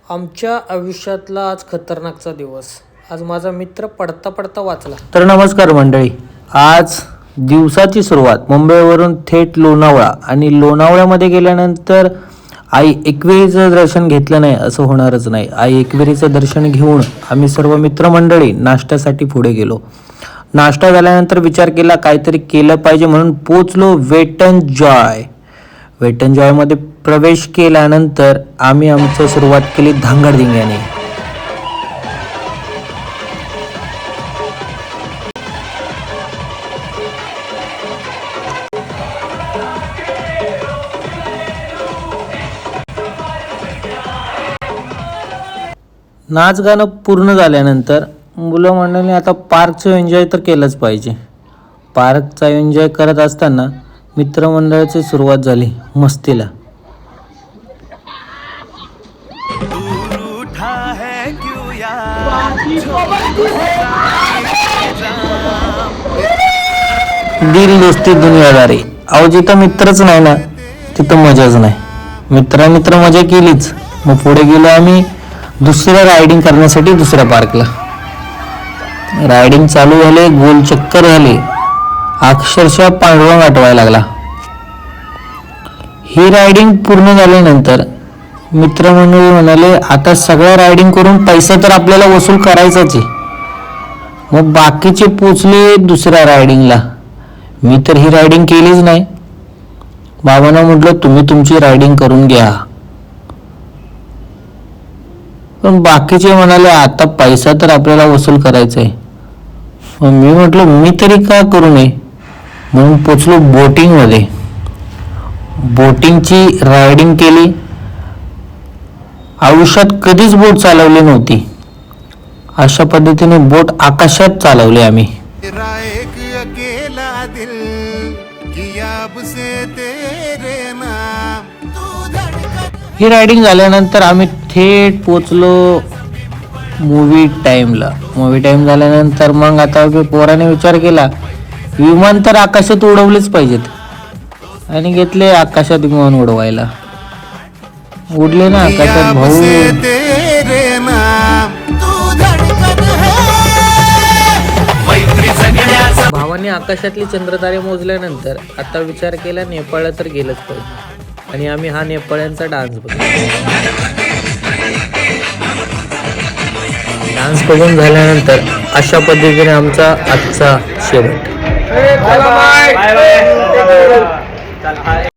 आमच्या आयुष्यातला आज खतरनाकचा दिवस. आज माझा मित्र पडता पडता वाचला. तर नमस्कार मंडळी. आज दिवसाची सुरुवात मुंबईवरून थेट लोणावळा आणि लोणावळ्यामध्ये गेल्यानंतर आई एकविरीचं दर्शन घेतलं नाही असं होणारच नाही. आई एकविरीचं दर्शन घेऊन आम्ही सर्व मित्रमंडळी नाश्त्यासाठी पुढे गेलो. नाश्ता झाल्यानंतर विचार केला काहीतरी केलं पाहिजे म्हणून पोचलो वेट अँड जॉयमध्ये प्रवेश केल्यानंतर आम्ही आमचं सुरुवात केली धांगडधिंग्याने. नाच गाणं पूर्ण झाल्यानंतर मुलं मंडळीने आता पार्कचं एन्जॉय तर केलंच पाहिजे. पार्कचा एन्जॉय करत असताना मित्रमंडळाची सुरुवात झाली मस्तीला. दिल दोस्ती दुनियादारी. अहो जिथं मित्रच नाही ना तिथं मजाच नाही. मित्र मजा केलीच. मग पुढे गेलो आम्ही दुसऱ्या रायडिंग करण्यासाठी दुसऱ्या पार्कला. रायडिंग चालू झाले, गोल चक्कर झाले, अक्षरशः पांडुरंग आठवायला लागला. ही रायडिंग पूर्ण झाल्यानंतर मित्रमंडळी म्हणाले आता सगळ्या रायडिंग करून पैसा तर आपल्याला वसूल करायचाच आहे. मग बाकीचे पोचले दुसऱ्या रायडिंगला. मी तर ही रायडिंग केलीच नाही. बाबांना म्हटलं तुम्ही तुमची रायडिंग करून घ्या. पण बाकीचे म्हणाले आता पैसा तर आपल्याला वसूल करायचा आहे. मग मी म्हटलं मी तरी का करू नये म्हणून पोचलो बोटिंगमध्ये. बोटिंगची रायडिंग केली. आयुष्यात कधीच बोट चालवली नव्हती. अशा पद्धतीने बोट आकाशात चालवली आम्ही. ही रायडिंग झाल्यानंतर आम्ही थेट पोचलो मूवी टाईमला. मूवी टाईम झाल्यानंतर मग आता पोराने विचार केला विमान तर आकाशात उडवलेच पाहिजेत आणि घेतले आकाशात विमान उडवायला. उडले ना आकाशात भाऊ. भावाने आकाशातली चंद्रतारे मोजल्यानंतर आता विचार केला नेपाळला तर गेलंच पाहिजे आणि आम्ही हा नेपाळ्यांचा डान्स बघितला. डान्स बघून झाल्यानंतर अशा पद्धतीने आमचा आजचा शेवट.